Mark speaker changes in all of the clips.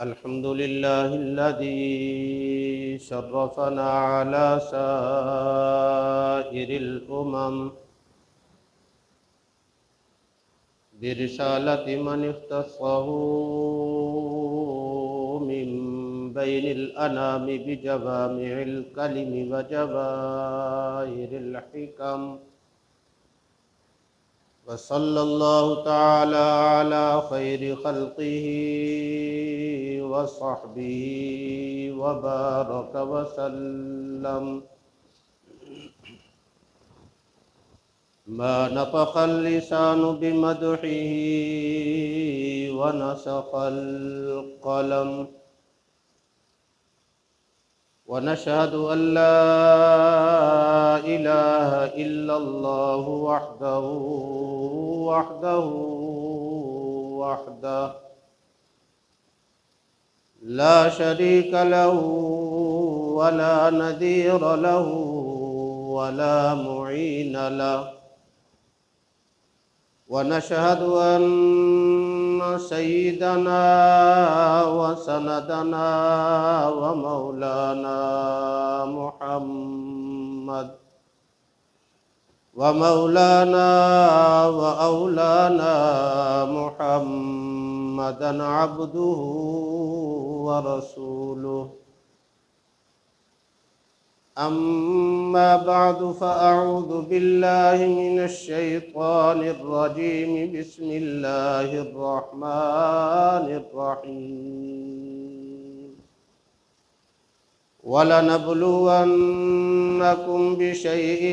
Speaker 1: الحمد لله الذي شرفنا على سائر الأمم برسالة من اختصه من بين الأنام بجوامع الكلم وجواهر الحكم. وصلى الله تعالى على خير خلقه وصحبه وبارك وسلم. ما نطق اللسان بمدحه ونسخ القلم. ونشهد أن لا إله إلا الله وحده لا شريك له ولا نذير له ولا معين له. ونشهد أن سيدنا وسندنا ومولانا محمد وأولانا محمدا عبده ورسوله. أما بعد فأعوذ بالله من الشيطان الرجيم. بسم الله الرحمن الرحيم. ولنبلونكم بشيء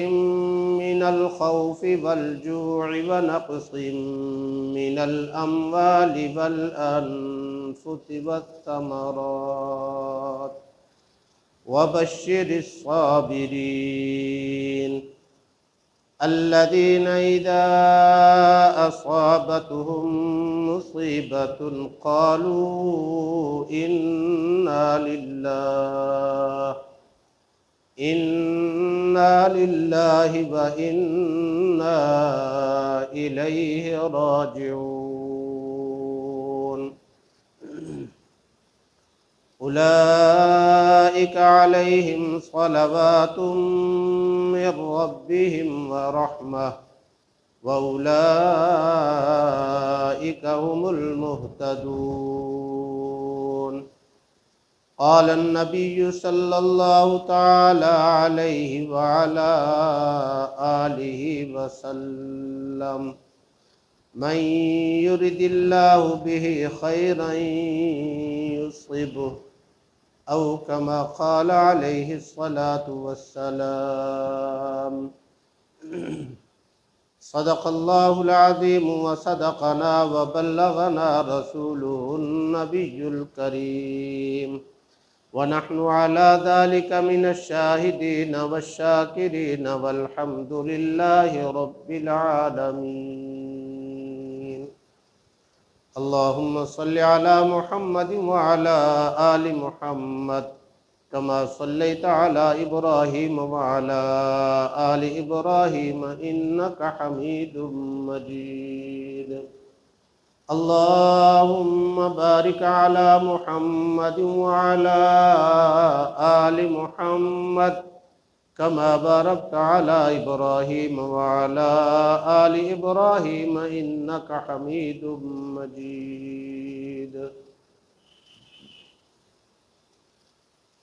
Speaker 1: من الخوف والجوع ونقص من الأموال والأنفس والثمرات وبشر الصابرين الذين إذا أصابتهم مصيبة قالوا إنا لله وإنا إليه راجعون. أولئك عليهم صلوات من ربهم ورحمة وأولئك هم المهتدون. قال النبي صلى الله تعالى عليه وعلى آله وسلم: من يرد الله به خيرا يصبه، أو كما قال عليه الصلاة والسلام. صدق الله العظيم وصدقنا وبلغنا رسوله النبي الكريم، ونحن على ذلك من الشاهدين والشاكرين والحمد لله رب العالمين. اللهم صل على محمد وعلى آل محمد كما صليت على إبراهيم وعلى آل إبراهيم إنك حميد مجيد. اللهم بارك على محمد وعلى آل محمد كما باركت على إبراهيم وعلى آل إبراهيم إنك حميد مجيد.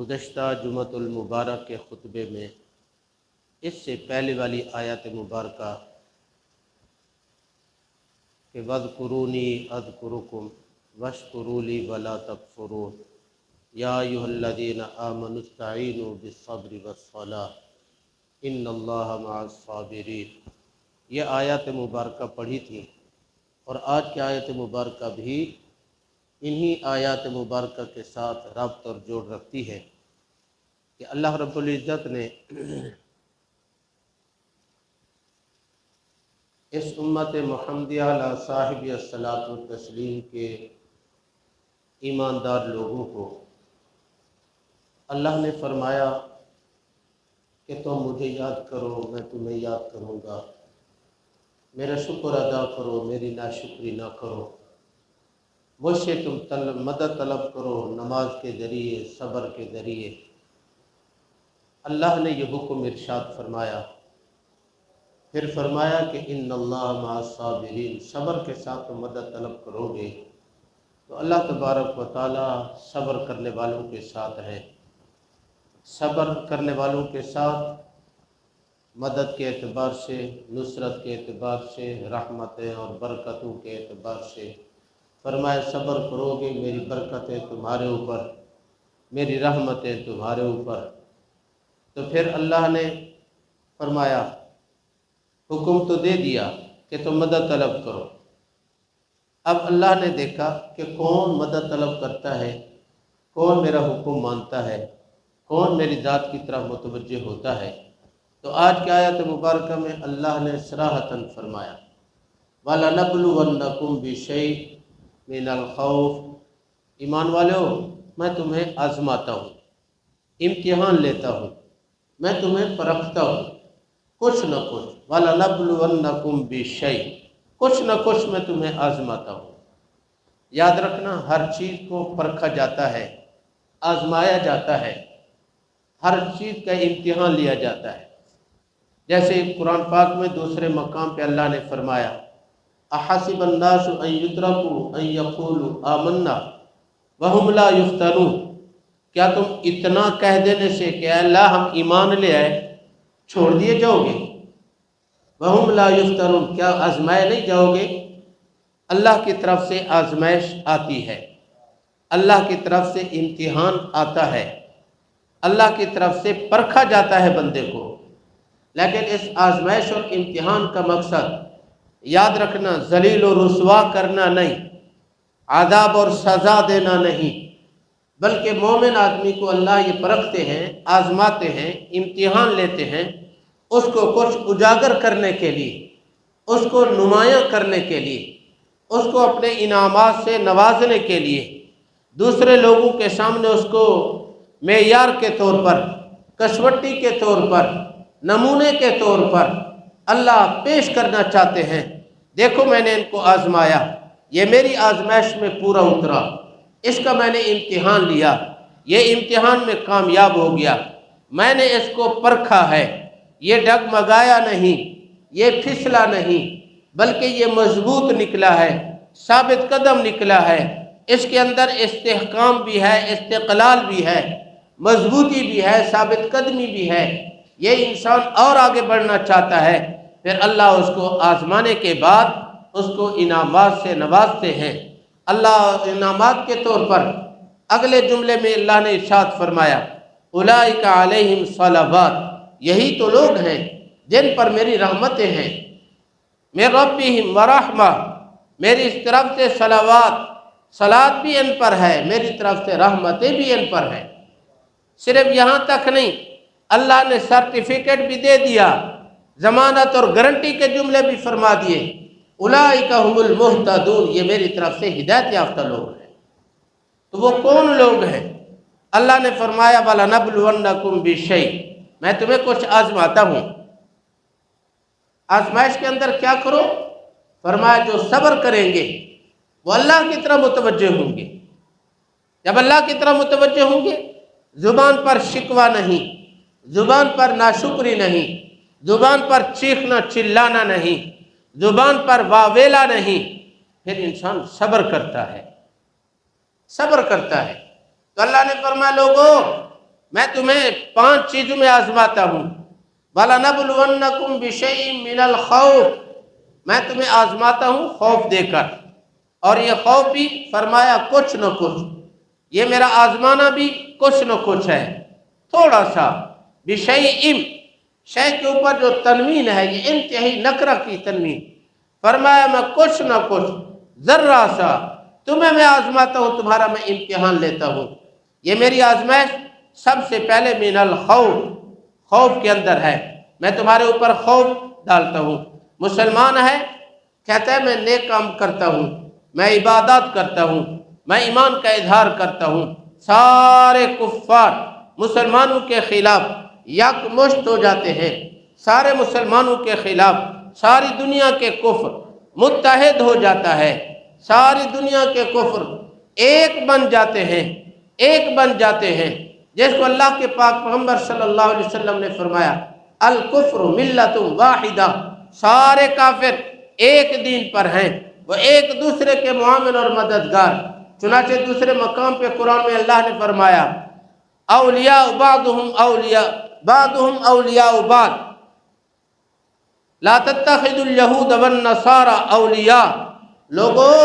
Speaker 1: گزشتہ جمعۃ المبارک کے خطبے میں اس سے پہلے والی آیات مبارکہ کہ وَاذْكُرُونِي أَذْكُرُكُمْ وَاشْكُرُوا لِي وَلَا تَكْفُرُونَ یا ایھا الذین آمنوا استعینوا بالصبر والصلاۃ ان اللہ مع الصابرین، یہ آیات مبارکہ پڑھی تھی، اور آج کی آیت مبارکہ بھی انہی آیات مبارکہ کے ساتھ ربط اور جوڑ رکھتی ہے کہ اللہ رب العزت نے اس امت محمدیہ علی صاحب الصلاۃ والتسلیم کے ایماندار لوگوں کو اللہ نے فرمایا کہ تم مجھے یاد کرو، میں تمہیں یاد کروں گا، میرا شکر ادا کرو، میری ناشکری نہ کرو، مجھ سے تم مدد طلب کرو نماز کے ذریعے، صبر کے ذریعے۔ اللہ نے یہ حکم ارشاد فرمایا، پھر فرمایا کہ ان اللہ مع الصابرین، صبر کے ساتھ تم مدد طلب کرو گے تو اللہ تبارک و تعالی صبر کرنے والوں کے ساتھ ہے۔ صبر کرنے والوں کے ساتھ مدد کے اعتبار سے، نصرت کے اعتبار سے، رحمتیں اور برکتوں کے اعتبار سے فرمایا صبر کرو گے، میری برکتیں تمہارے اوپر، میری رحمتیں تمہارے اوپر۔ تو پھر اللہ نے فرمایا، حکم تو دے دیا کہ تم مدد طلب کرو۔ اب اللہ نے دیکھا کہ کون مدد طلب کرتا ہے، کون میرا حکم مانتا ہے، کون میری ذات کی طرف متوجہ ہوتا ہے، تو آج کی آیت مبارکہ میں اللہ نے صراحتاً فرمایا وَلَنَبْلُوَنَّكُمْ بِشَيْءٍ مِنَ الْخَوْفِ، ایمان والو میں تمہیں آزماتا ہوں، امتحان لیتا ہوں، میں تمہیں پرکھتا ہوں، کچھ نہ کچھ، وَلَنَبْلُوَنَّكُمْ بِشَيْءٍ، کچھ نہ کچھ میں تمہیں آزماتا ہوں۔ یاد رکھنا، ہر چیز کو پرکھا جاتا ہے، آزمایا جاتا ہے، ہر چیز کا امتحان لیا جاتا ہے۔ جیسے قرآن پاک میں دوسرے مقام پہ اللہ نے فرمایا احسب الناس ان یترکوا ان یقولوا آمنا وہم لا یفتنون، کیا تم اتنا کہہ دینے سے کہ اے اللہ ہم ایمان لے آئے چھوڑ دیے جاؤ گے؟ وہم لا یفتنون، کیا آزمائے نہیں جاؤ گے؟ اللہ کی طرف سے آزمائش آتی ہے، اللہ کی طرف سے امتحان آتا ہے، اللہ کی طرف سے پرکھا جاتا ہے بندے کو، لیکن اس آزمائش اور امتحان کا مقصد یاد رکھنا ذلیل و رسوا کرنا نہیں، عذاب اور سزا دینا نہیں، بلکہ مومن آدمی کو اللہ یہ پرکھتے ہیں، آزماتے ہیں، امتحان لیتے ہیں، اس کو کچھ اجاگر کرنے کے لیے، اس کو نمایاں کرنے کے لیے، اس کو اپنے انعامات سے نوازنے کے لیے، دوسرے لوگوں کے سامنے اس کو معیار کے طور پر، کسوٹی کے طور پر، نمونے کے طور پر اللہ پیش کرنا چاہتے ہیں۔ دیکھو میں نے ان کو آزمایا، یہ میری آزمائش میں پورا اترا، اس کا میں نے امتحان لیا، یہ امتحان میں کامیاب ہو گیا، میں نے اس کو پرکھا ہے، یہ ڈگمگایا نہیں، یہ پھسلا نہیں، بلکہ یہ مضبوط نکلا ہے، ثابت قدم نکلا ہے، اس کے اندر استحکام بھی ہے، استقلال بھی ہے، مضبوطی بھی ہے، ثابت قدمی بھی ہے۔ یہ انسان اور آگے بڑھنا چاہتا ہے، پھر اللہ اس کو آزمانے کے بعد اس کو انعامات سے نوازتے ہیں۔ اللہ انعامات کے طور پر اگلے جملے میں اللہ نے ارشاد فرمایا اولئک علیہم صلوات، یہی تو لوگ ہیں جن پر میری رحمتیں ہیں، من ربہم ورحمہ، میری اس طرف سے صلوات بھی ان پر ہے، میری طرف سے رحمتیں بھی ان پر ہیں۔ صرف یہاں تک نہیں، اللہ نے سرٹیفکیٹ بھی دے دیا، ضمانت اور گارنٹی کے جملے بھی فرما دیے اولئک هم المہتدون، یہ میری طرف سے ہدایت یافتہ لوگ ہیں۔ تو وہ کون لوگ ہیں؟ اللہ نے فرمایا وَلَنَبْلُوَنَّكُمْ بِشَيْءٍ، میں تمہیں کچھ آزماتا ہوں۔ آزمائش کے اندر کیا کرو؟ فرمایا جو صبر کریں گے وہ اللہ کی طرف متوجہ ہوں گے۔ جب اللہ کی طرف متوجہ ہوں گے، زبان پر شکوہ نہیں، زبان پر ناشکری نہیں، زبان پر چیخنا چلانا نہیں، زبان پر واویلا نہیں، پھر انسان صبر کرتا ہے، صبر کرتا ہے۔ تو اللہ نے فرمایا لوگوں میں تمہیں 5 چیزوں میں آزماتا ہوں۔ وَلَنَبْلُوَنَّكُمْ بِشَيْءٍ مِّنَ الْخَوْفِ، میں تمہیں آزماتا ہوں خوف دے کر، اور یہ خوف بھی فرمایا کچھ نہ کچھ، یہ میرا آزمانا بھی کچھ نہ کچھ ہے، تھوڑا سا۔ بِشَيْءٍ، شے کے اوپر جو تنوین ہے یہ انتہائی نکرہ کی تنوین، فرمایا میں کچھ نہ کچھ، ذرہ سا تمہیں میں آزماتا ہوں، تمہارا میں امتحان لیتا ہوں۔ یہ میری آزمائش سب سے پہلے من الخوف، خوف کے اندر ہے، میں تمہارے اوپر خوف ڈالتا ہوں۔ مسلمان ہے، کہتا ہے میں نیک کام کرتا ہوں، میں عبادات کرتا ہوں، میں ایمان کا اظہار کرتا ہوں، سارے کفار مسلمانوں کے خلاف یکمشت ہو جاتے ہیں، سارے مسلمانوں کے خلاف ساری دنیا کے کفر متحد ہو جاتا ہے، ساری دنیا کے کفر ایک بن جاتے ہیں، ایک بن جاتے ہیں، جس کو اللہ کے پاک پیغمبر صلی اللہ علیہ وسلم نے فرمایا الکفر ملت واحدہ، سارے کافر ایک دین پر ہیں، وہ ایک دوسرے کے معاون اور مددگار۔ چنانچہ دوسرے مقام پہ قرآن میں اللہ نے فرمایا اولیاء بعضهم اولیاء بعض لا تتخذوا اليہود والنصارى اولیاء، لوگوں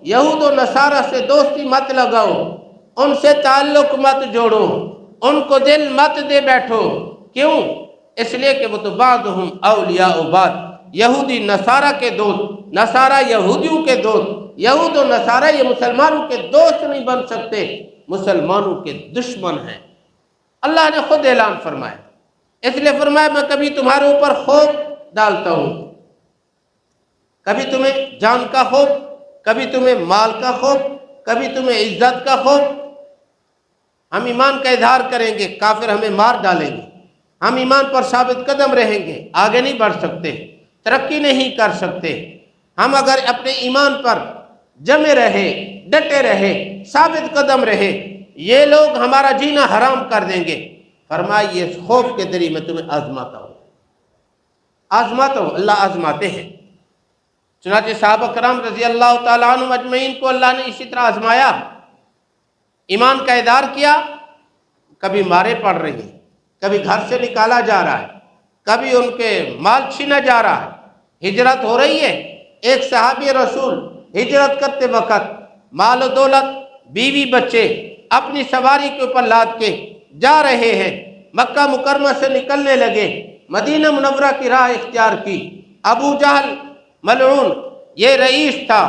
Speaker 1: یہود و نصارہ سے دوستی مت لگاؤ، ان سے تعلق مت جوڑو، ان کو دل مت دے بیٹھو۔ کیوں؟ اس لیے کہ وہ تو بعضهم اولیاء بعض، یہودی نصارہ کے دوست، نصارہ یہودیوں کے دوست، یہود و نصارہ یہ مسلمانوں کے دوست نہیں بن سکتے، مسلمانوں کے دشمن ہیں۔ اللہ نے خود اعلان فرمایا، اس لیے فرمایا میں کبھی تمہارے اوپر خوف ڈالتا ہوں، کبھی تمہیں جان کا خوف، کبھی تمہیں مال کا خوف، کبھی تمہیں عزت کا خوف۔ ہم ایمان کا اظہار کریں گے، کافر ہمیں مار ڈالیں گے، ہم ایمان پر ثابت قدم رہیں گے، آگے نہیں بڑھ سکتے، ترقی نہیں کر سکتے۔ ہم اگر اپنے ایمان پر جمے رہے، ڈٹے رہے، ثابت قدم رہے، یہ لوگ ہمارا جینا حرام کر دیں گے۔ فرمایا یہ خوف کے ذریعے میں تمہیں آزماتا ہوں، آزماتا ہوں، اللہ آزماتے ہیں۔ چنانچہ صحابہ کرام رضی اللہ تعالیٰ عنہ اجمعین کو اللہ نے اسی طرح آزمایا، ایمان کا اظہار کیا، کبھی مارے پڑ رہی ہیں، کبھی گھر سے نکالا جا رہا ہے، کبھی ان کے مال چھینا جا رہا ہے، ہجرت ہو رہی ہے۔ ایک صحابی رسول ہجرت کرتے وقت مال و دولت، بیوی بچے اپنی سواری کے اوپر لاد کے جا رہے ہیں، مکہ مکرمہ سے نکلنے لگے، مدینہ منورہ کی راہ اختیار کی۔ ابو جہل ملعون یہ رئیس تھا،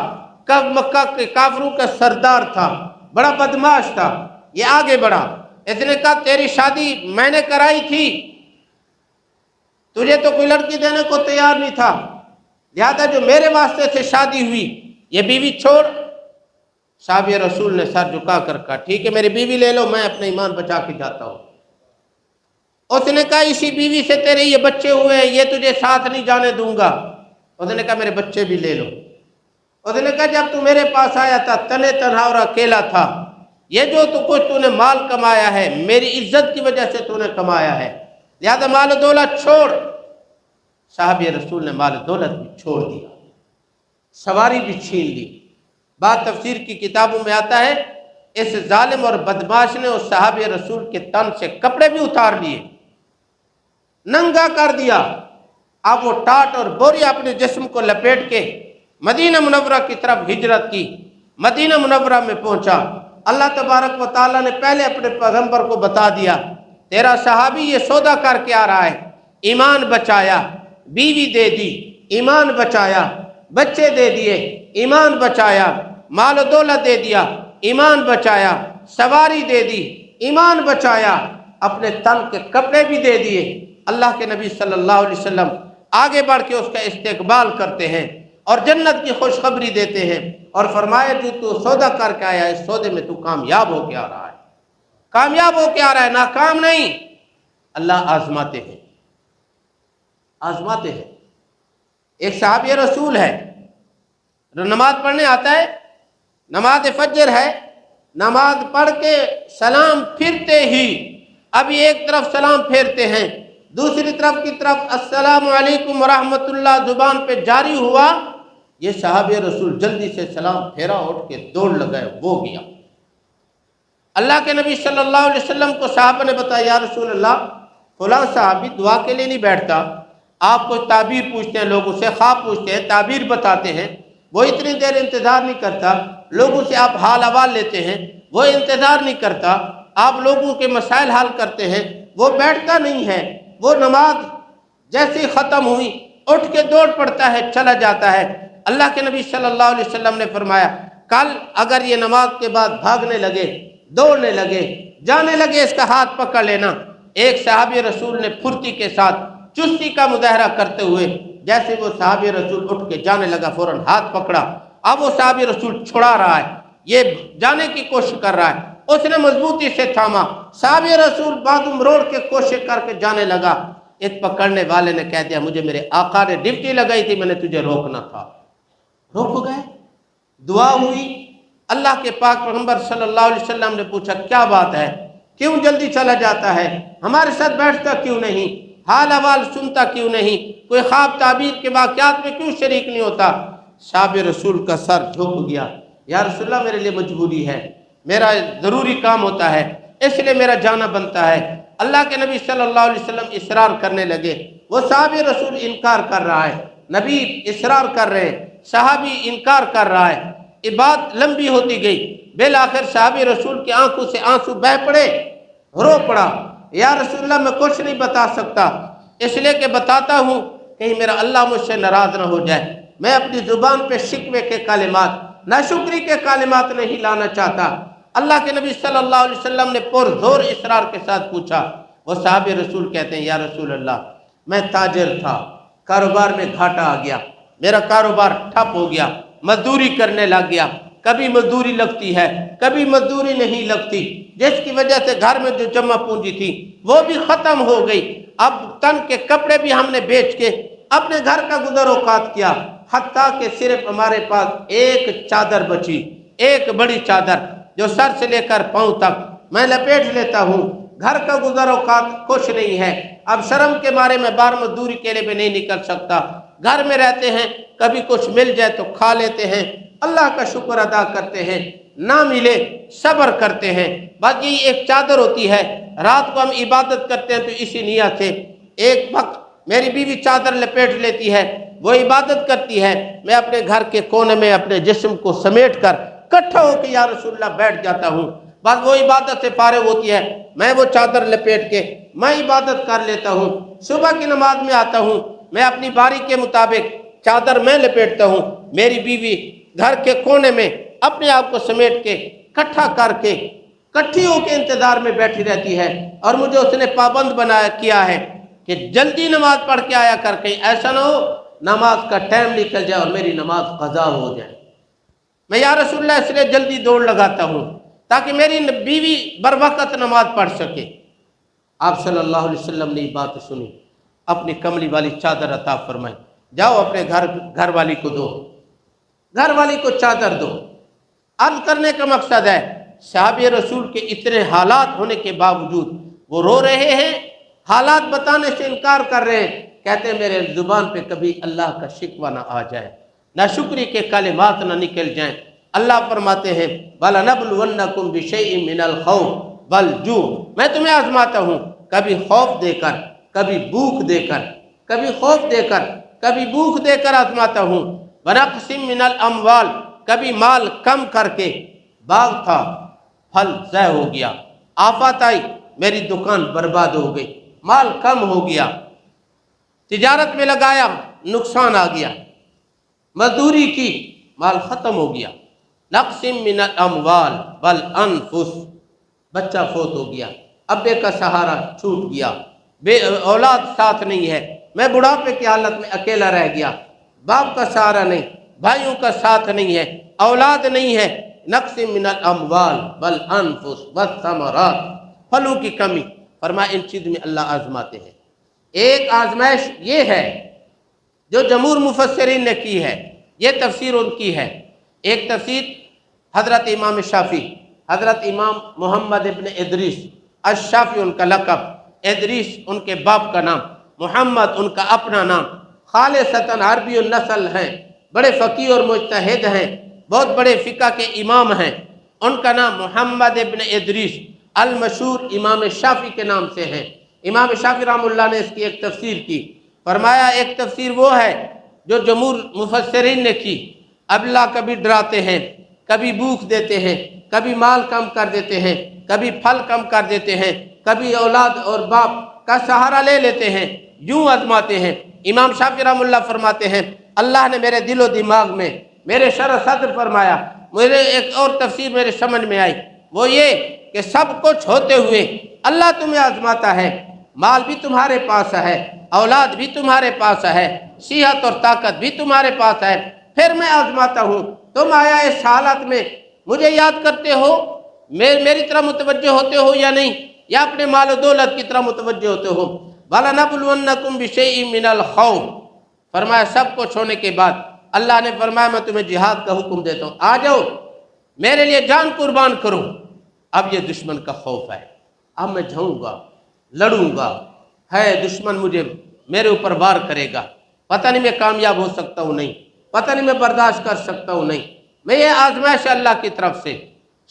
Speaker 1: کب مکہ کے کافروں کا سردار تھا، بڑا بدماش تھا، یہ آگے بڑھا، اس نے کہا تیری شادی میں نے کرائی تھی، تجھے تو کوئی لڑکی دینے کو تیار نہیں تھا، لہذا جو میرے واسطے سے شادی ہوئی یہ بیوی چھوڑ۔ صحابی رسول نے سر جھکا کر کہا ٹھیک ہے میری بیوی لے لو، میں اپنا ایمان بچا کے جاتا ہوں۔ اس نے کہا اسی بیوی سے تیرے یہ بچے ہوئے ہیں، یہ تجھے ساتھ نہیں جانے دوں گا۔ اس نے کہا میرے بچے بھی لے لو۔ اس نے کہا جب تو میرے پاس آیا تھا تنے تنہا اور اکیلا تھا، یہ جو تو کچھ تو نے مال کمایا ہے میری عزت کی وجہ سے تو نے کمایا ہے، لہذا مال و دولت چھوڑ۔ صحابی رسول نے مال و دولت بھی چھوڑ دیا، سواری بھی چھین لی۔ بعض تفسیر کی کتابوں میں آتا ہے اس ظالم اور بدماش نے اس صحابی رسول کے تن سے کپڑے بھی اتار لیے، ننگا کر دیا۔ اب وہ ٹاٹ اور بوری اپنے جسم کو لپیٹ کے مدینہ منورہ کی طرف ہجرت کی، مدینہ منورہ میں پہنچا۔ اللہ تبارک و تعالیٰ نے پہلے اپنے پیغمبر کو بتا دیا تیرا صحابی یہ سودا کر کے آ رہا ہے، ایمان بچایا، بیوی دے دی، ایمان بچایا، بچے دے دیے، ایمان بچایا، مال و دولت دے دیا، ایمان بچایا، سواری دے دی، ایمان بچایا، اپنے تن کے کپڑے بھی دے دیے۔ اللہ کے نبی صلی اللہ علیہ وسلم آگے بڑھ کے اس کا استقبال کرتے ہیں اور جنت کی خوشخبری دیتے ہیں اور فرمایا جو تو سودا کر کے آیا اس سودے میں تو کامیاب ہو کے آ رہا ہے، کامیاب ہو کے آ رہا ہے، ناکام نہیں۔ اللہ آزماتے ہیں، آزماتے ہیں۔ ایک صحابی رسول ہے، نماز پڑھنے آتا ہے، نماز فجر ہے، نماز پڑھ کے سلام پھرتے ہی ابھی ایک طرف سلام پھیرتے ہیں، دوسری طرف السلام علیکم ورحمۃ اللہ زبان پہ جاری ہوا، یہ صحابی رسول جلدی سے سلام پھیرا، اٹھ کے دوڑ لگائے، وہ گیا۔ اللہ کے نبی صلی اللہ علیہ وسلم کو صحابہ نے بتایا یا رسول اللہ فلاں صحابی دعا کے لیے نہیں بیٹھتا، آپ کو تعبیر پوچھتے ہیں، لوگوں سے خواب پوچھتے ہیں، تعبیر بتاتے ہیں، وہ اتنی دیر انتظار نہیں کرتا، لوگوں سے آپ حال احوال لیتے ہیں، وہ انتظار نہیں کرتا، آپ لوگوں کے مسائل حل کرتے ہیں، وہ بیٹھتا نہیں ہے، وہ نماز جیسی ختم ہوئی اٹھ کے دوڑ پڑتا ہے، چلا جاتا ہے۔ اللہ کے نبی صلی اللہ علیہ وسلم نے فرمایا کل اگر یہ نماز کے بعد بھاگنے لگے، دوڑنے لگے، جانے لگے، اس کا ہاتھ پکڑ لینا۔ ایک صحابی رسول نے پھرتی کے ساتھ چستی کا مظاہرہ کرتے ہوئے جیسے وہ صحابی رسول اٹھ کے جانے لگا فوراً ہاتھ پکڑا۔ اب وہ صحابی رسول چھڑا رہا ہے، یہ جانے کی کوشش کر رہا ہے، اس نے مضبوطی سے تھاما، صحابی رسول بازو مروڑ کے کوشش کر کے جانے لگا۔ اس پکڑنے والے نے کہہ دیا مجھے میرے آقا نے ڈپٹی لگائی تھی، میں نے تجھے روکنا تھا۔ رک گئے، دعا ہوئی۔ اللہ کے پاک پیغمبر صلی اللہ علیہ وسلم نے پوچھا کیا بات ہے، کیوں جلدی چلا جاتا ہے، ہمارے ساتھ بیٹھتا کیوں نہیں، حال احوال سنتا کیوں نہیں، کوئی خواب تعبیر کے واقعات میں کیوں شریک نہیں ہوتا؟ صحابی رسول کا سر جھک گیا، یا رسول اللہ میرے لیے مجبوری ہے، میرا ضروری کام ہوتا ہے، اس لیے میرا جانا بنتا ہے۔ اللہ کے نبی صلی اللہ علیہ وسلم اصرار کرنے لگے، وہ صحابی رسول انکار کر رہا ہے، نبی اصرار کر رہے ہیں، صحابی انکار کر رہا ہے، یہ بات لمبی ہوتی گئی، بالآخر صحابی رسول کی آنکھوں سے آنسو بہہ پڑے، رو پڑا، یا رسول اللہ میں کچھ نہیں بتا سکتا، اس لیے کہ بتاتا ہوں کہیں میرا اللہ مجھ سے ناراض نہ ہو جائے، میں اپنی زبان پہ شکوے کے کلمات، ناشکری کے کلمات نہیں لانا چاہتا۔ اللہ کے نبی صلی اللہ علیہ وسلم نے پرزور اصرار کے ساتھ پوچھا، وہ صحابی رسول کہتے ہیں یا رسول اللہ میں تاجر تھا، کاروبار میں گھاٹا آ گیا، میرا کاروبار ٹھپ ہو گیا، مزدوری کرنے لگ گیا، کبھی مزدوری لگتی ہے کبھی مزدوری نہیں لگتی، جس کی وجہ سے گھر میں جو جمع پونجی تھی وہ بھی ختم ہو گئی، اب تن کے کپڑے بھی ہم نے بیچ کے اپنے گھر کا گزر اوقات کیا، حتیٰ کہ صرف ہمارے پاس ایک چادر بچی، ایک بڑی چادر جو سر سے لے کر پاؤں تک میں لپیٹ لیتا ہوں، گھر کا گزر اوقات کچھ نہیں ہے، اب شرم کے مارے میں بار مزدوری کے لیے بھی نہیں نکل سکتا، گھر میں رہتے ہیں، کبھی کچھ مل جائے تو کھا لیتے ہیں، اللہ کا شکر ادا کرتے ہیں، نہ ملے صبر کرتے ہیں، بس یہی ایک چادر ہوتی ہے، رات کو ہم عبادت کرتے ہیں تو اسی نیت سے، ایک وقت میری بیوی چادر لپیٹ لیتی ہے، وہ عبادت کرتی ہے، میں اپنے گھر کے کونے میں اپنے جسم کو سمیٹ کر کٹھا ہو کے یا رسول اللہ بیٹھ جاتا ہوں، بس وہ عبادت سے فارغ ہوتی ہے، میں وہ چادر لپیٹ کے میں عبادت کر لیتا ہوں، صبح کی نماز میں آتا ہوں، میں اپنی باری کے مطابق چادر میں لپیٹتا ہوں، میری بیوی گھر کے کونے میں اپنے آپ کو سمیٹ کے کٹھا کر کے کٹھی ہو کے انتظار میں بیٹھی رہتی ہے، اور مجھے اس نے پابند بنایا کیا ہے کہ جلدی نماز پڑھ کے آیا کر، کہیں ایسا نہ ہو نماز کا ٹائم نکل جائے اور میری نماز قضا ہو جائے۔ میں یا رسول اللہ اس لیے جلدی دوڑ لگاتا ہوں تاکہ میری بیوی بر وقت نماز پڑھ سکے۔ آپ صلی اللہ علیہ وسلم نے یہ بات سنی، اپنی کملی والی چادر عطا فرمائی، جاؤ اپنے گھر والی کو دو، گھر والی کو چادر دو۔ عرض کرنے کا مقصد ہے صحابی رسول کے اتنے حالات ہونے کے باوجود وہ رو رہے ہیں، حالات بتانے سے انکار کر رہے ہیں، کہتے ہیں میرے زبان پہ کبھی اللہ کا شکوہ نہ آ جائے، نہ شکری کے کلمات نہ نکل جائیں۔ اللہ فرماتے ہیں وَلَنَبْلُوَنَّكُمْ بِشَيْءٍ مِّنَ الْخَوْفِ وَالْجُوعِ، میں تمہیں آزماتا ہوں، کبھی خوف دے کر، کبھی بھوک دے کر، کبھی خوف دے کر، کبھی بھوک دے کر آزماتا ہوں، وَنَقْصٍ مِّنَ الْأَمْوَالِ، کبھی مال کم کر کے، باغ تھا پھل ضائع ہو گیا، آفات آئی میری دکان برباد ہو گئی، مال کم ہو گیا، تجارت میں لگایا نقصان آ گیا، مزدوری کی مال ختم ہو گیا، نقص من الاموال والانفس، بچہ فوت ہو گیا، ابے کا سہارا چھوٹ گیا، بے اولاد ساتھ نہیں ہے، میں بڑھاپے کی حالت میں اکیلا رہ گیا، باپ کا سہارا نہیں، بھائیوں کا ساتھ نہیں ہے، اولاد نہیں ہے، نقص من الاموال والانفس والثمرات، پھلوں کی کمی، فرمایا ان چیز میں اللہ آزماتے ہیں۔ ایک آزمائش یہ ہے جو جمہور مفسرین نے کی ہے، یہ تفسیر ان کی ہے، ایک تفسیر حضرت امام شافعی، حضرت امام محمد ابن ادریس الشافعی ان کا لقب، ادریس ان کے باپ کا نام، محمد ان کا اپنا نام، خالصتاً عربی النسل ہیں، بڑے فقیہ اور مجتہد ہیں، بہت بڑے فقہ کے امام ہیں، ان کا نام محمد ابن ادریس المشہور امام شافعی کے نام سے ہے۔ امام شافعی رحمہ اللہ نے اس کی ایک تفسیر کی، فرمایا ایک تفسیر وہ ہے جو جمہور مفسرین نے کی، اللہ کبھی ڈراتے ہیں، کبھی بھوک دیتے ہیں، کبھی مال کم کر دیتے ہیں، کبھی پھل کم کر دیتے ہیں، کبھی اولاد اور باپ کا سہارا لے لیتے ہیں، یوں آزماتے ہیں۔ امام شافعی رحمہ اللہ فرماتے ہیں اللہ نے میرے دل و دماغ میں، میرے شرح صدر فرمایا، میرے ایک اور تفسیر میرے سمجھ میں آئی، وہ یہ کہ سب کچھ ہوتے ہوئے اللہ تمہیں آزماتا ہے، مال بھی تمہارے پاس ہے، اولاد بھی تمہارے پاس ہے، صحت اور طاقت بھی تمہارے پاس ہے، پھر میں آزماتا ہوں، تم آیا اس حالت میں مجھے یاد کرتے ہو، میری طرح متوجہ ہوتے ہو یا نہیں، یا اپنے مال و دولت کی طرح متوجہ ہوتے ہو۔ وَلَنَبْلُوَنَّكُمْ بِشَيْءٍ مِّنَ الْخَوْفِ، فرمایا سب کچھ ہونے کے بعد اللہ نے فرمایا میں تمہیں جہاد کا حکم دیتا ہوں، آ جاؤ میرے لیے جان قربان کرو۔ اب یہ دشمن کا خوف ہے، اب میں جاؤں گا، لڑوں گا، ہے دشمن مجھے میرے اوپر وار کرے گا، پتہ نہیں میں کامیاب ہو سکتا ہوں نہیں، پتہ نہیں میں برداشت کر سکتا ہوں نہیں، میں یہ آزمائش اللہ کی طرف سے۔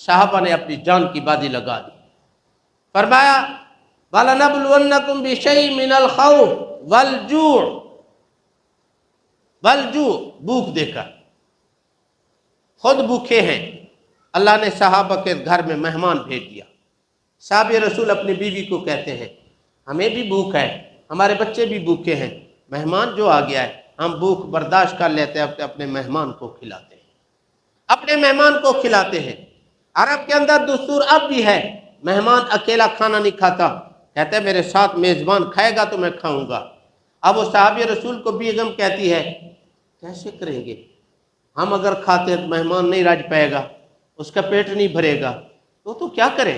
Speaker 1: صحابہ نے اپنی جان کی بازی لگا دی، فرمایا وَلَنَبْلُوَنَّكُمْ بِشَيْءٍ مِّنَ الْخَوْفِ وَالْجُوعِ، بھوک دے کر، خود بھوکے ہیں، اللہ نے صحابہ کے گھر میں مہمان بھیج دیا۔ صحابی رسول اپنی بیوی کو کہتے ہیں ہمیں بھی بھوک ہے، ہمارے بچے بھی بھوکے ہیں، مہمان جو آ گیا ہے ہم بھوک برداشت کر لیتے ہیں، اپنے مہمان کو کھلاتے ہیں، اپنے مہمان کو کھلاتے ہیں۔ عرب کے اندر دستور اب بھی ہے، مہمان اکیلا کھانا نہیں کھاتا، کہتے ہیں میرے ساتھ میزبان کھائے گا تو میں کھاؤں گا۔ اب وہ صحابی رسول کو بیگم کہتی ہے کیسے کریں گے ہم، اگر کھاتے ہیں تو مہمان نہیں رج پائے گا، اس کا پیٹ نہیں بھرے گا، تو کیا کرے؟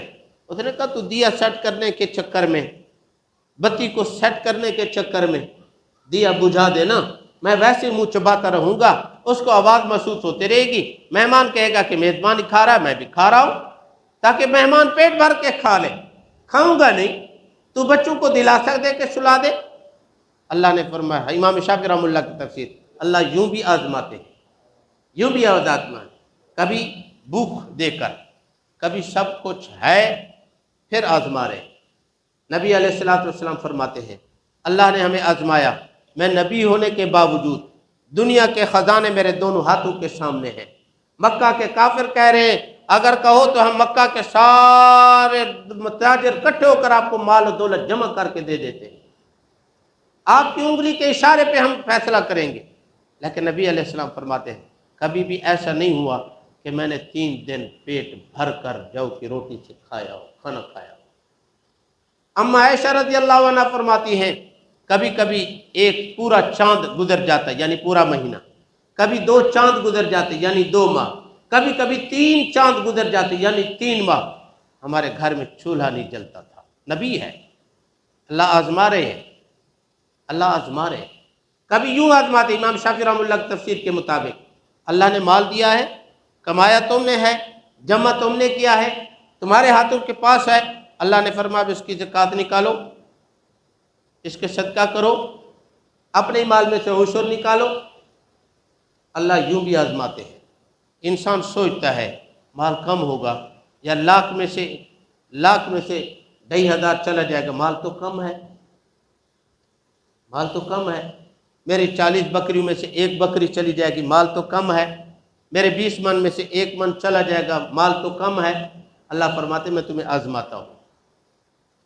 Speaker 1: اس نے کہا تو دیا سیٹ کرنے کے چکر میں، بتی کو سیٹ کرنے کے چکر میں دیا بجھا دینا، میں ویسے منہ چباتا رہوں گا، اس کو آواز محسوس ہوتی رہے گی، مہمان کہے گا کہ میزبان ہی کھا رہا ہے میں بھی کھا رہا ہوں، تاکہ مہمان پیٹ بھر کے کھا لے۔ کھاؤں گا نہیں تو بچوں کو دلاسا دے کے سلا دے۔ اللہ نے فرمایا، امام شافعی رحمہ اللہ کی تفسیر، اللہ یوں بھی آزماتے ہیں، یوں بھی آزماتے، کبھی بھوک دے کر، کبھی سب کچھ ہے پھر آزما رہے۔ نبی علیہ السلام فرماتے ہیں اللہ نے ہمیں آزمایا، میں نبی ہونے کے باوجود دنیا کے خزانے میرے دونوں ہاتھوں کے سامنے ہیں۔ مکہ کے کافر کہہ رہے ہیں اگر کہو تو ہم مکہ کے سارے تاجر اکٹھے ہو کر آپ کو مال و دولت جمع کر کے دے دیتے ہیں، آپ کی انگلی کے اشارے پہ ہم فیصلہ کریں گے۔ لیکن نبی علیہ السلام فرماتے ہیں کبھی بھی ایسا نہیں ہوا کہ میں نے 3 دن پیٹ بھر کر جو کی روٹی سے کھایا ہو، کھانا کھایا ہو۔ اما عائشہ رضی اللہ عنہ فرماتی ہیں کبھی کبھی ایک پورا چاند گزر جاتا یعنی پورا مہینہ، کبھی 2 چاند گزر جاتے یعنی 2 ماہ، کبھی کبھی 3 چاند گزر جاتے یعنی 3 ماہ، ہمارے گھر میں چولہا نہیں جلتا تھا۔ نبی ہے، اللہ آزما رہے ہیں، اللہ آزما رہے ہیں۔ کبھی یوں آزماتے، امام شافعی رحمہ اللہ کی تفسیر کے مطابق اللہ نے مال دیا ہے، کمایا تم نے ہے، جمع تم نے کیا ہے، تمہارے ہاتھوں کے پاس ہے، اللہ نے فرمایا اس کی زکوٰۃ نکالو، اس کے صدقہ کرو، اپنے مال میں سے عشر نکالو۔ اللہ یوں بھی آزماتے ہیں۔ انسان سوچتا ہے مال کم ہوگا یا لاکھ میں سے 2,500 چلا جائے گا، مال تو کم ہے، مال تو کم ہے، میری 40 بکریوں میں سے 1 بکری چلی جائے گی، مال تو کم ہے، میرے 20 من میں سے 1 من چلا جائے گا، مال تو کم ہے۔ اللہ فرماتے میں تمہیں آزماتا ہوں۔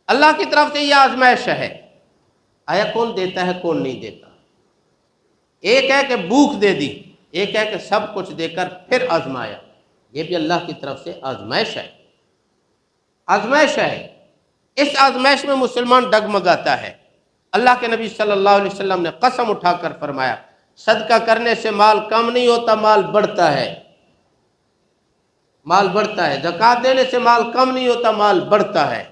Speaker 1: اللہ کی طرف سے یہ آزمائش ہے، آیا کون دیتا ہے کون نہیں دیتا؟ ایک ہے کہ بھوک دے دی، ایک ہے کہ سب کچھ دے کر پھر آزمایا، یہ بھی اللہ کی طرف سے آزمائش ہے، آزمائش ہے۔ اس آزمائش میں مسلمان ڈگمگاتا ہے۔ اللہ کے نبی صلی اللہ علیہ وسلم نے قسم اٹھا کر فرمایا صدقہ کرنے سے مال کم نہیں ہوتا، مال بڑھتا ہے، مال بڑھتا ہے، زکوٰۃ دینے سے مال کم نہیں ہوتا، مال بڑھتا ہے۔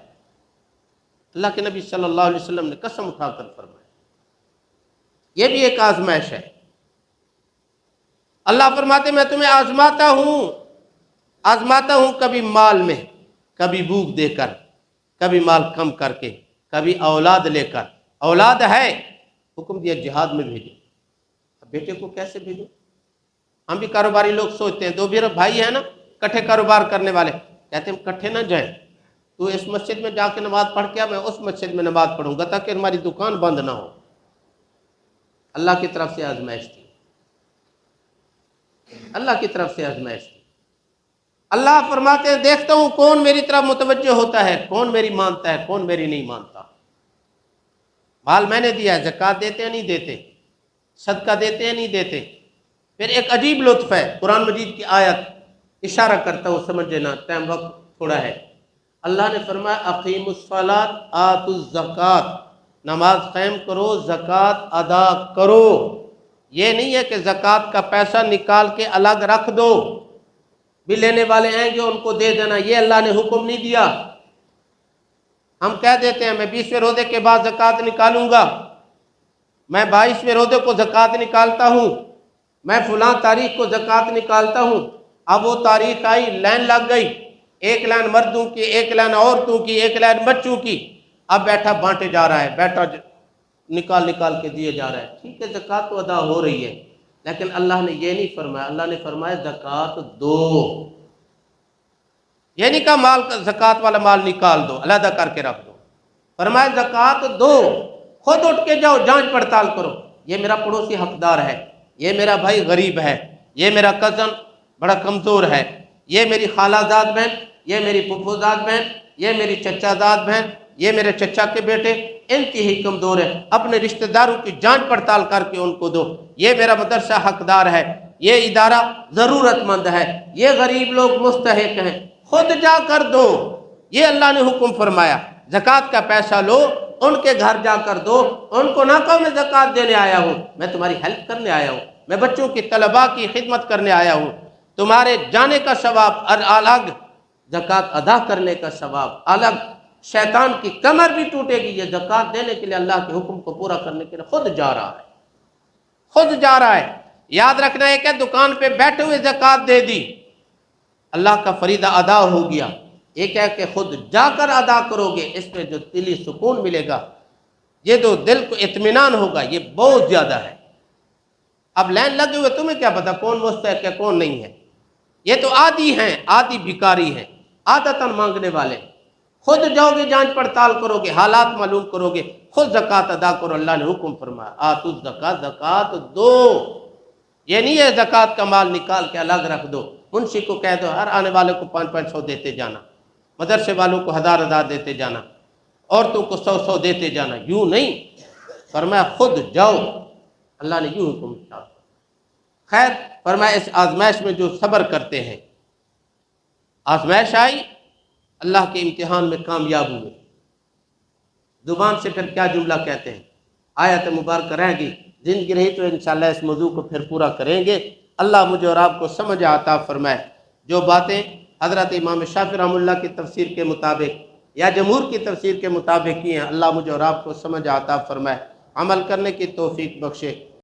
Speaker 1: اللہ کے نبی صلی اللہ علیہ وسلم نے قسم اٹھا کر فرمایا، یہ بھی ایک آزمائش ہے۔ اللہ فرماتے میں تمہیں آزماتا ہوں کبھی مال میں، کبھی بھوک دے کر، کبھی مال کم کر کے، کبھی اولاد لے کر۔ اولاد ہے، حکم دیا جہاد میں بھیجو۔ اب بیٹے کو کیسے بھیجو؟ ہم بھی کاروباری لوگ سوچتے ہیں 2 بھائی ہیں نا، کٹھے کاروبار کرنے والے کہتے ہیں کٹھے نہ جائیں، تو اس مسجد میں جا کے نماز پڑھ کے میں اس مسجد میں نماز پڑھوں گا تاکہ ہماری دکان بند نہ ہو۔ اللہ کی طرف سے آزمائش تھی، اللہ کی طرف سے آزمائش تھی۔ اللہ فرماتے ہیں دیکھتا ہوں کون میری طرف متوجہ ہوتا ہے، کون میری مانتا ہے، کون میری نہیں مانتا۔ مال میں نے دیا ہے، زکوٰۃ دیتے ہیں نہیں دیتے، صدقہ دیتے ہیں نہیں دیتے۔ پھر ایک عجیب لطف ہے، قرآن مجید کی آیت اشارہ کرتا ہوں، سمجھ لینا، ٹائم وقت تھوڑا ہے۔ اللہ نے فرمایا اقیموا الصلاۃ آتوا الزکوٰۃ، نماز قائم کرو، زکوٰۃ ادا کرو۔ یہ نہیں ہے کہ زکوٰۃ کا پیسہ نکال کے الگ رکھ دو، بھی لینے والے آئیں گے ان کو دے دینا، یہ اللہ نے حکم نہیں دیا۔ ہم کہہ دیتے ہیں میں 20ویں روزے کے بعد زکوٰۃ نکالوں گا، میں 22ویں روزے کو زکوٰۃ نکالتا ہوں، میں فلاں تاریخ کو زکوٰۃ نکالتا ہوں۔ اب وہ تاریخ آئی، لائن لگ گئی، ایک لائن مردوں کی، ایک لائن عورتوں کی، ایک لائن بچوں کی، اب بیٹھا بانٹے جا رہا ہے، بیٹھا نکال نکال کے دیے جا رہا ہے۔ ٹھیک ہے زکوٰۃ تو ادا ہو رہی ہے، لیکن اللہ نے یہ نہیں فرمایا، اللہ نے فرمایا زکوٰۃ دو۔ یہ نہیں کہا مال کا زکوٰۃ والا مال نکال دو، علیحدہ کر کے رکھ دو، فرمایا زکوٰۃ دو، خود اٹھ کے جاؤ، جانچ پڑتال کرو، یہ میرا پڑوسی حقدار ہے، یہ میرا بھائی غریب ہے، یہ میرا کزن بڑا کمزور ہے، یہ میری خالہ زاد بہن، یہ میری پھپھو زاد بہن، یہ میری چچا زاد بہن، یہ میرے چچا کے بیٹے انتہائی کمزور ہے، اپنے رشتہ داروں کی جانچ پڑتال کر کے ان کو دو۔ یہ میرا مدرسہ حقدار ہے، یہ ادارہ ضرورت مند ہے، یہ غریب لوگ مستحق ہیں، خود جا کر دو۔ یہ اللہ نے حکم فرمایا، زکوٰۃ کا پیسہ لو، ان کے گھر جا کر دو، ان کو نہ کہو میں زکوٰۃ دینے آیا ہوں، میں تمہاری ہیلپ کرنے آیا ہوں، میں بچوں کی طلباء کی خدمت کرنے آیا ہوں، تمہارے جانے کا ثواب الگ، زکوٰۃ ادا کرنے کا ثواب الگ۔ شیطان کی کمر بھی ٹوٹے گی، یہ زکوٰۃ دینے کے لیے اللہ کے حکم کو پورا کرنے کے لیے خود جا رہا ہے، خود جا رہا ہے۔ یاد رکھنا ہے کہ دکان پہ بیٹھے ہوئے زکوٰۃ دے دی، اللہ کا فریضہ ادا ہو گیا۔ ایک ہے کہ خود جا کر ادا کرو گے، اس میں جو دلی سکون ملے گا، یہ جو دل کو اطمینان ہوگا، یہ بہت زیادہ ہے۔ اب لائن لگے ہوئے تمہیں کیا پتا کون مستحق ہے کون نہیں ہے، یہ تو عادی ہیں، عادی بھکاری ہیں، عادتاً مانگنے والے۔ خود جاؤ گے، جانچ پڑتال کرو گے، حالات معلوم کرو گے، خود زکوٰۃ ادا کرو۔ اللہ نے حکم فرمایا آتوا الزکوٰۃ، زکوٰۃ دو۔ یہ نہیں ہے زکوٰۃ کا مال نکال کے الگ رکھ دو، منشی کو کہہ دو ہر آنے والے کو 500 دیتے جانا، مدرسے والوں کو 1000 دیتے جانا، عورتوں کو 100 دیتے جانا، یوں نہیں، فرمایا خود جاؤ۔ اللہ نے یوں حکم کیا۔ خیر، فرمایا اس آزمائش میں جو صبر کرتے ہیں، آزمائش آئی، اللہ کے امتحان میں کامیاب ہوئے، زبان سے پھر کیا جملہ کہتے ہیں، آیت مبارکہ رہ گئی، زندگی رہی تو انشاءاللہ اس موضوع کو پھر پورا کریں گے۔ اللہ مجھے اور آپ کو سمجھ عطا فرمائے۔ جو باتیں حضرت امام شافعی رحمہ اللہ کی تفسیر کے مطابق یا جمہور کی تفسیر کے مطابق کی ہیں، اللہ مجھے اور آپ کو سمجھ عطا فرمائے، عمل کرنے کی توفیق بخشے۔